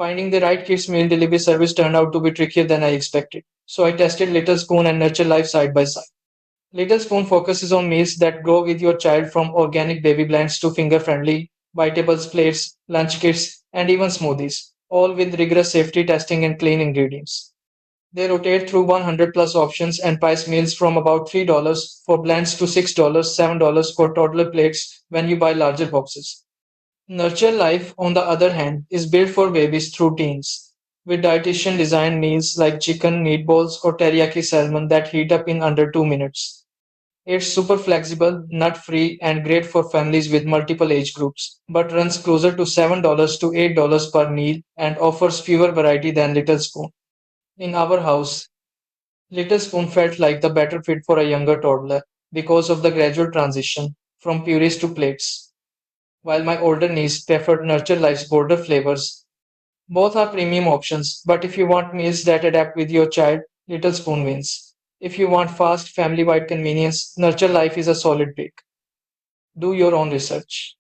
Finding the right kids meal delivery service turned out to be trickier than I expected. So I tested Little Spoon and Nurture Life side by side. Little Spoon focuses on meals that grow with your child from organic baby blends to finger-friendly biteables plates, lunch kits, and even smoothies, all with rigorous safety testing and clean ingredients. They rotate through 100 plus options and price meals from about $3 for blends to $6, $7 for toddler plates when you buy larger boxes. Nurture Life, on the other hand, is built for babies through teens, with dietitian designed meals like chicken, meatballs, or teriyaki salmon that heat up in under 2 minutes. It's super flexible, nut free, and great for families with multiple age groups, but runs closer to $7 to $8 per meal and offers fewer variety than Little Spoon. In our house, Little Spoon felt like the better fit for a younger toddler because of the gradual transition from purees to plates, while my older niece preferred Nurture Life's bolder flavors. Both are premium options, but if you want meals that adapt with your child, Little Spoon wins. If you want fast, family wide convenience, Nurture Life is a solid pick. Do your own research.